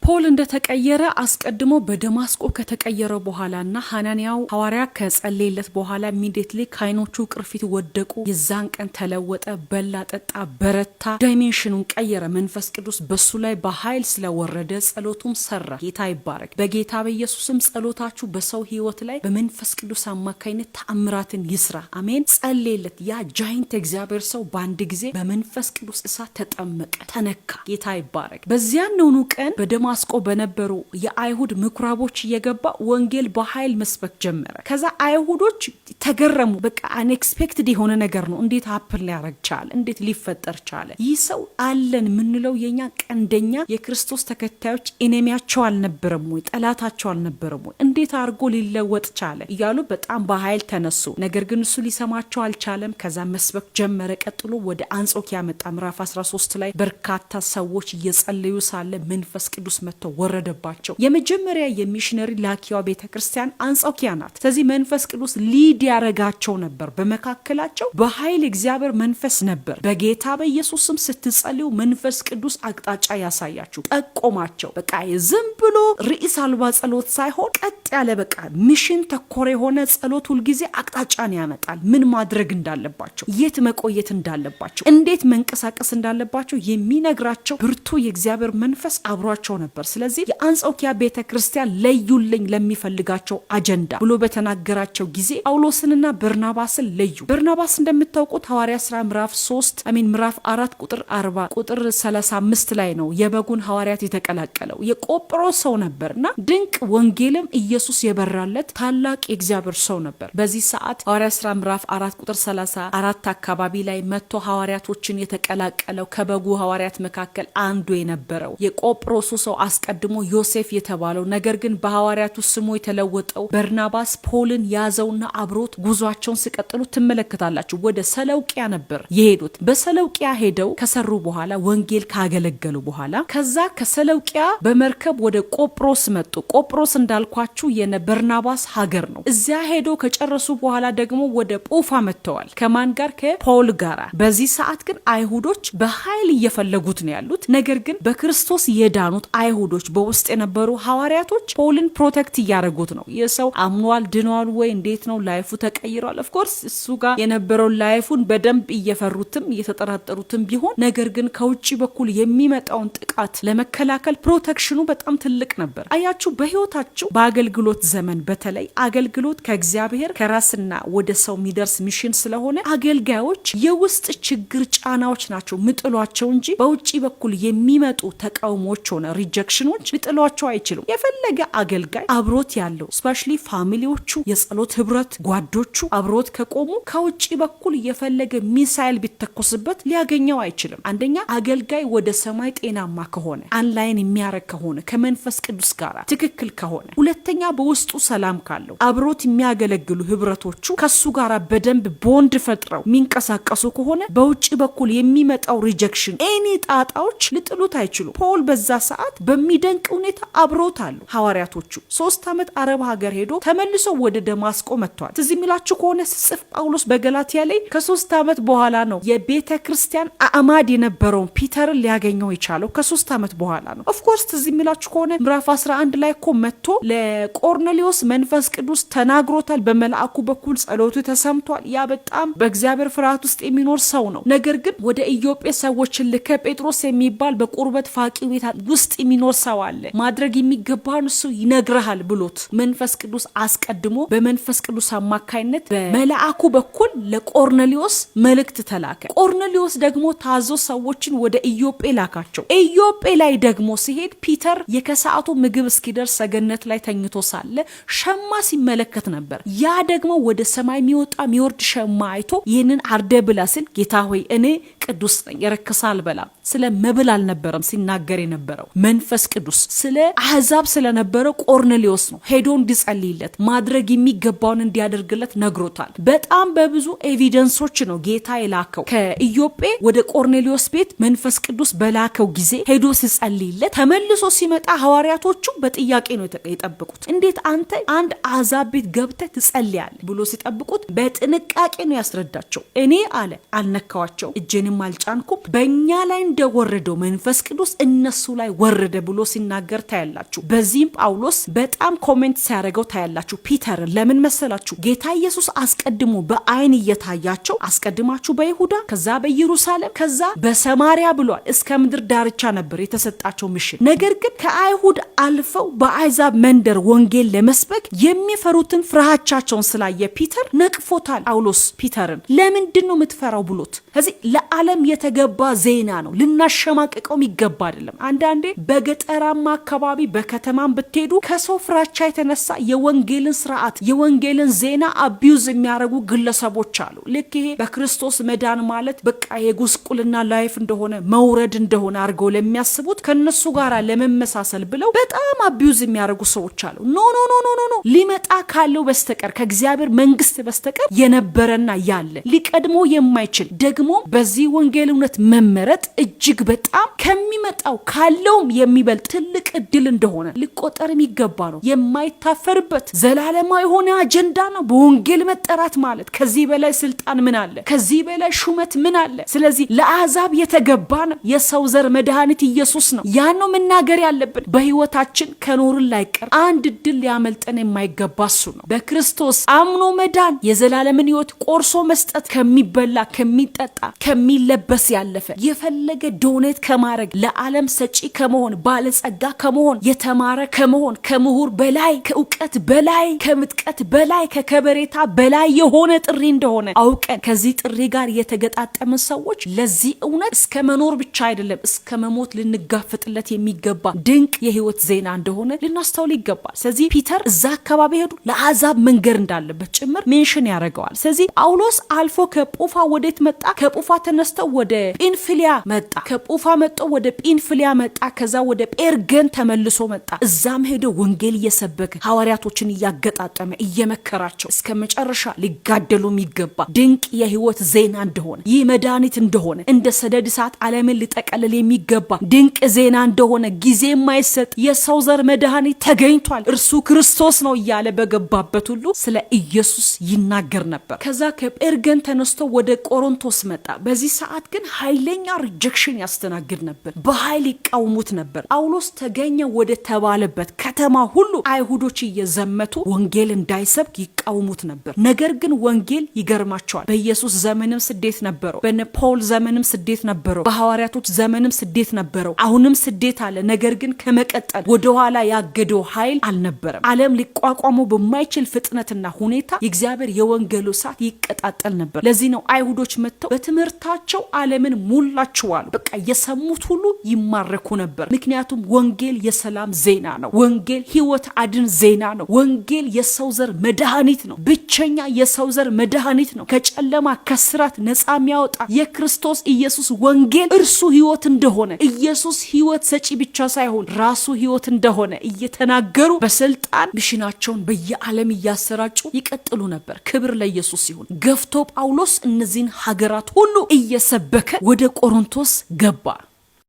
ፖል እንደተቀየረ አስቀድሞ በደማስቆ ከተቀየረ በኋላና ሐናንያው ሐዋርያ ከጸለየለት በኋላ ኢሚዲየትሊ ካይኖቹ ቅርፊት ወደቁ። የዛን ቀን ተለወጠ፣ በላ፣ ጠጣ፣ በረታ፣ ዳይሜንሽኑን ቀየረ። መንፈስ ቅዱስ በሱ ላይ በኃይል ስለወረደ ጸሎቱም ሰራ። ጌታ ይባረክ። በጌታ በኢየሱስም ጸሎታችሁ በሰው ህይወት ላይ በመንፈስ ቅዱስ አማካይነት ተአምራትን ይስራ። አሜን። ጸለየለት። ያ ጃይንት እግዚአብሔር ሰው በአንድ ጊዜ በመንፈስ ቅዱስ እሳት ተጠመቀ፣ ተነካ። ጌታ ይባረክ። በዚያን ነውኑ ቀን በደማስቆ በነበሩ የአይሁድ ምኩራቦች እየገባ ወንጌል በኃይል መስበክ ጀመረ። ከዛ አይሁዶች ተገረሙ። በቃ አንኤክስፔክትድ የሆነ ነገር ነው። እንዴት አፕል ሊያረግ ቻለ? እንዴት ሊፈጠር ቻለ? ይህ ሰው አለን ምንለው የኛ ቀንደኛ የክርስቶስ ተከታዮች ኢኔሚያቸው አልነበረም ወይ? ጠላታቸው አልነበረም ወይ? እንዴት አድርጎ ሊለወጥ ቻለ? እያሉ በጣም በኃይል ተነሱ። ነገር ግን እሱ ሊሰማቸው አልቻለም። ከዛ መስበክ ጀመረ። ቀጥሎ ወደ አንጾኪያ መጣ። ምዕራፍ 13 ላይ በርካታ ሰዎች እየጸለዩ ሳለ መንፈስ ቅዱስ መጥቶ ወረደባቸው። የመጀመሪያ የሚሽነሪ ላኪዋ ቤተክርስቲያን አንጾኪያ ናት። ስለዚህ መንፈስ ቅዱስ ሊድ ያረጋቸው ነበር። በመካከላቸው በኃይል እግዚአብሔር መንፈስ ነበር። በጌታ በኢየሱስም ስትጸልዩ መንፈስ ቅዱስ አቅጣጫ ያሳያችሁ፣ ጠቆማቸው። በቃ ዝም ብሎ ርዕስ አልባ ጸሎት ሳይሆን ቀጥ ያለ በቃ ሚሽን ተኮር የሆነ ጸሎት ሁልጊዜ አቅጣጫን ያመጣል። ምን ማድረግ እንዳለባቸው፣ የት መቆየት እንዳለባቸው፣ እንዴት መንቀሳቀስ እንዳለባቸው የሚነግራቸው ብርቱ የእግዚአብሔር መንፈስ አብሯቸው ነበር። ስለዚህ የአንጾኪያ ቤተክርስቲያን ለዩልኝ ለሚፈልጋቸው አጀንዳ ብሎ በተናገራቸው ጊዜ ጳውሎስንና በርናባስን ለዩ። በርናባስ እንደምታውቁት ሐዋርያ ሥራ ምዕራፍ 4 ቁጥር 40 ቁጥር 35 ላይ ነው የበጉን ሐዋርያት የተቀላቀለው። የቆጵሮስ ሰው ነበርና ድንቅ ወንጌልም ኢየሱስ የበራለት ታላቅ የእግዚአብሔር ሰው ነበር። በዚህ ሰዓት ሐዋርያ ሥራ ምዕራፍ 4 ቁጥር 34 አካባቢ ላይ መጥቶ ሐዋርያቶችን የተቀላቀለው ከበጉ ሐዋርያት መካከል አንዱ የነበረው የቆጵሮሱ ሰው አስቀድሞ ዮሴፍ የተባለው ነገር ግን በሐዋርያቱ ስሙ የተለወጠው በርናባስ ፖልን ያዘውና አብሮት ጉዟቸውን ሲቀጥሉ ትመለከታላችሁ። ወደ ሰለውቂያ ነበር የሄዱት። በሰለውቂያ ሄደው ከሰሩ በኋላ ወንጌል ካገለገሉ በኋላ ከዛ ከሰለውቂያ በመርከብ ወደ ቆጵሮስ መጡ። ቆጵሮስ እንዳልኳችሁ የበርናባስ ሀገር ነው። እዚያ ሄዶ ከጨረሱ በኋላ ደግሞ ወደ ጶፋ መጥተዋል። ከማን ጋር? ከፖል ጋር። በዚህ ሰዓት ግን አይሁዶች በኃይል እየፈለጉት ነው ያሉት። ነገር ግን በክርስቶስ የዳኑት አይሁዶች በውስጥ የነበሩ ሐዋርያቶች ፖልን ፕሮቴክት እያደረጉት ነው። የሰው አምኗል፣ ድኗል ወይ? እንዴት ነው? ላይፉ ተቀይሯል። ኦፍኮርስ እሱ ጋር የነበረው ላይፉን በደንብ እየፈሩትም እየተጠራጠሩትም ቢሆን ነገር ግን ከውጭ በኩል የሚመጣውን ጥቃት ለመከላከል ፕሮቴክሽኑ በጣም ትልቅ ነበር። አያችሁ፣ በህይወታችሁ በአገልግሎት ዘመን በተለይ አገልግሎት ከእግዚአብሔር ከራስና ወደ ሰው የሚደርስ ሚሽን ስለሆነ አገልጋዮች የውስጥ ችግር ጫናዎች ናቸው ምጥሏቸው እንጂ በውጭ በኩል የሚመጡ ተቃውሞች ሆነ ሪጀክሽኖች ሊጥሏቸው አይችሉም። የፈለገ አገልጋይ አብሮት ያለው ስፔሻሊ ፋሚሊዎቹ፣ የጸሎት ህብረት ጓዶቹ አብሮት ከቆሙ ከውጭ በኩል የፈለገ ሚሳይል ቢተኮስበት ሊያገኘው አይችልም። አንደኛ አገልጋይ ወደ ሰማይ ጤናማ ከሆነ አንላይን የሚያረግ ከሆነ ከመንፈስ ቅዱስ ጋር ትክክል ከሆነ፣ ሁለተኛ በውስጡ ሰላም ካለው አብሮት የሚያገለግሉ ህብረቶቹ ከሱ ጋር በደንብ ቦንድ ፈጥረው የሚንቀሳቀሱ ከሆነ በውጭ በኩል የሚመጣው ሪጀክሽን ኤኒ ጣጣዎች ሊጥሉት አይችሉም። ፖል በዛ ሰዓት በሚደንቅ ሁኔታ አብሮት አሉ ሐዋርያቶቹ። 3 ዓመት አረብ ሀገር ሄዶ ተመልሶ ወደ ደማስቆ መጥቷል። ስለዚህ የሚላችሁ ከሆነ ሲጽፍ ጳውሎስ በገላትያ ላይ ከ3 ዓመት በኋላ ነው የቤተ ክርስቲያን አዕማድ የነበረውን ፒተርን ሊያገኘው የቻለው። ከ3 ዓመት በኋላ ነው። ኦፍኮርስ ስለዚህ የሚላችሁ ከሆነ ምዕራፍ 11 ላይ እኮ መጥቶ ለቆርኔሌዎስ መንፈስ ቅዱስ ተናግሮታል። በመልአኩ በኩል ጸሎቱ ተሰምቷል። ያ በጣም በእግዚአብሔር ፍርሃት ውስጥ የሚኖር ሰው ነው። ነገር ግን ወደ ኢዮጴ ሰዎችን ልከ ጴጥሮስ የሚባል በቁርበት ፋቂ ቤት ውስጥ የሚኖር ሰው አለ፣ ማድረግ የሚገባን እሱ ይነግርሃል ብሎት መንፈስ ቅዱስ አስቀድሞ በመንፈስ ቅዱስ አማካይነት በመልአኩ በኩል ለቆርኔሌዎስ መልእክት ተላከ። ቆርኔሌዎስ ደግሞ ታዞ ሰዎችን ወደ ኢዮጴ ላካቸው። ኢዮጴ ላይ ደግሞ ሲሄድ ፒተር የከሰዓቱ ምግብ እስኪደርስ ሰገነት ላይ ተኝቶ ሳለ ሸማ ሲመለከት ነበር። ያ ደግሞ ወደ ሰማይ የሚወጣ የሚወርድ ሸማ አይቶ ይህንን አርደ ብላ ሲል ጌታ ሆይ እኔ ቅዱስ ነኝ የረከሰ አልበላም። ስለ መብል አልነበረም ሲናገር የነበረው መንፈስ ቅዱስ ስለ አሕዛብ ስለነበረው ቆርኔሌዎስ ነው ሄዶ እንዲጸልይለት ማድረግ የሚገባውን እንዲያደርግለት ነግሮታል። በጣም በብዙ ኤቪደንሶች ነው ጌታ የላከው። ከኢዮጴ ወደ ቆርኔሌዎስ ቤት መንፈስ ቅዱስ በላከው ጊዜ ሄዶ ሲጸልይለት ተመልሶ ሲመጣ ሐዋርያቶቹ በጥያቄ ነው የጠበቁት። እንዴት አንተ አንድ አሕዛብ ቤት ገብተህ ትጸልያለህ ብሎ ሲጠብቁት በጥንቃቄ ነው ያስረዳቸው። እኔ አለ አልነካዋቸው፣ እጄንም አልጫንኩም፣ በእኛ ላይ እንደወረደው መንፈስ ቅዱስ እነሱ ላይ ወረደ ብሎ ሲናገር ታያላችሁ። በዚህም ጳውሎስ በጣም ኮሜንት ሲያደርገው ታያላችሁ ፒተርን። ለምን መሰላችሁ? ጌታ ኢየሱስ አስቀድሞ በአይን እየታያቸው አስቀድማችሁ በይሁዳ ከዛ በኢየሩሳሌም ከዛ በሰማሪያ ብሏል። እስከ ምድር ዳርቻ ነበር የተሰጣቸው ምሽን። ነገር ግን ከአይሁድ አልፈው በአሕዛብ መንደር ወንጌል ለመስበክ የሚፈሩትን ፍርሃቻቸውን ስላየ ፒተር ነቅፎታል። ጳውሎስ ፒተርን ለምንድን ነው የምትፈራው ብሎት። ከዚህ ለዓለም የተገባ ዜና ነው፣ ልናሸማቀቀው የሚገባ አይደለም። አንዳንዴ በገጠራማ አካባቢ በከተማም ብትሄዱ ከሰው ፍራቻ የተነሳ የወንጌልን ስርዓት የወንጌልን ዜና አቢዩዝ የሚያደርጉ ግለሰቦች አሉ። ልክ ይሄ በክርስቶስ መዳን ማለት በቃ የጉስቁልና ላይፍ እንደሆነ መውረድ እንደሆነ አድርገው ለሚያስቡት ከነሱ ጋር ለመመሳሰል ብለው በጣም አቢዩዝ የሚያደርጉ ሰዎች አሉ። ኖ ኖ ኖ ኖ ኖ ሊመጣ ካለው በስተቀር ከእግዚአብሔር መንግስት በስተቀር የነበረና ያለ ሊቀድሞ የማይችል ደግሞ በዚህ ወንጌል እውነት መመረጥ እጅግ በጣም ከሚመጣው ካለውም የሚበልጥ ትልቅ እድል እንደሆነ ሊቆጠር የሚገባ ነው። የማይታፈርበት ዘላለማዊ የሆነ አጀንዳ ነው በወንጌል መጠራት ማለት። ከዚህ በላይ ስልጣን ምን አለ? ከዚህ በላይ ሹመት ምን አለ? ስለዚህ ለአሕዛብ የተገባ ነው። የሰው ዘር መድኃኒት ኢየሱስ ነው። ያን ነው መናገር ያለብን። በህይወታችን ከኖርን ላይቀር አንድ እድል ሊያመልጠን የማይገባ እሱ ነው። በክርስቶስ አምኖ መዳን የዘላለምን ህይወት ቆርሶ መስጠት ከሚበላ ከሚጠጣ ከሚለበስ ያለፈ የፈለገ ዶኔት ከማድረግ ለዓለም ሰጪ ከመሆን ባለጸጋ ከመሆን የተማረ ከመሆን ከምሁር በላይ ከእውቀት በላይ ከምጥቀት በላይ ከከበሬታ በላይ የሆነ ጥሪ እንደሆነ አውቀን ከዚህ ጥሪ ጋር የተገጣጠምን ሰዎች ለዚህ እውነት እስከ መኖር ብቻ አይደለም እስከ መሞት ልንጋፈጥለት የሚገባ ድንቅ የህይወት ዜና እንደሆነ ልናስተውል ይገባል። ስለዚህ ፒተር እዛ አካባቢ ሄዱ ለአሕዛብ መንገር እንዳለበት ጭምር ሜንሽን ያደርገዋል። ስለዚህ ጳውሎስ አልፎ ከጶፋ ወዴት መጣ? ከጶፋ ተነስተው ወደ ጲንፍልያ መጣ። ከጶፋ መጥቶ ወደ ጲንፍልያ መጣ። ከዛ ወደ ጴርገን ተመልሶ መጣ። እዛም ሄዶ ወንጌል እየሰበከ ሐዋርያቶችን እያገጣጠመ እየመከራቸው እስከ መጨረሻ ሊጋደሉ የሚገባ ድንቅ የህይወት ዜና እንደሆነ ይህ መድኃኒት እንደሆነ እንደ ሰደድ እሳት ዓለምን ሊጠቀልል የሚገባ ድንቅ ዜና እንደሆነ ጊዜ የማይሰጥ የሰው ዘር መድኃኒት ተገኝቷል፣ እርሱ ክርስቶስ ነው እያለ በገባበት ሁሉ ስለ ኢየሱስ ይናገር ነበር። ከዛ ከጴርገን ተነስቶ ወደ ቆሮንቶስ መጣ። በዚህ ሰዓት ግን ኃይለኛ ሪጀክሽን ያስተናግድ ነበር። በኃይል ይቃወሙት ነበር። ጳውሎስ ተገኘ ወደ ተባለበት ከተማ ሁሉ አይሁዶች እየዘመቱ ወንጌል እንዳይሰብክ ይቃወሙት ነበር። ነገር ግን ወንጌል ይገርማቸዋል። በኢየሱስ ዘመንም ስደት ነበረው፣ በነ ፖል ዘመንም ስደት ነበረው፣ በሐዋርያቶች ዘመንም ስደት ነበረው። አሁንም ስደት አለ። ነገር ግን ከመቀጠል ወደኋላ ያገደው ኃይል አልነበረም። ዓለም ሊቋቋመው በማይችል ፍጥነትና ሁኔታ የእግዚአብሔር የወንጌሉ እሳት ይቀጣጠል ነበር። ለዚህ ነው አይሁዶች መጥተው በትምህርታቸው ዓለምን ሞላችኋል። በቃ የሰሙት ሁሉ ይማረኩ ነበር። ምክንያቱም ወንጌል የሰላም ዜና ነው። ወንጌል ህይወት አድን ዜና ነው። ወንጌል የሰው ዘር መድኃኒት ነው። ብቸኛ የሰው ዘር መድኃኒት ነው። ከጨለማ ከስራት ነፃ የሚያወጣ የክርስቶስ ኢየሱስ ወንጌል እርሱ ህይወት እንደሆነ ኢየሱስ ህይወት ሰጪ ብቻ ሳይሆን ራሱ ህይወት እንደሆነ እየተናገሩ በስልጣን ሚሽናቸውን በየዓለም እያሰራጩ ይቀጥሉ ነበር። ክብር ለኢየሱስ ይሁን። ገፍቶ ጳውሎስ እነዚህን ሀገራት ሁሉ እየሰበከ ወደ ቆሮንቶስ ገባ።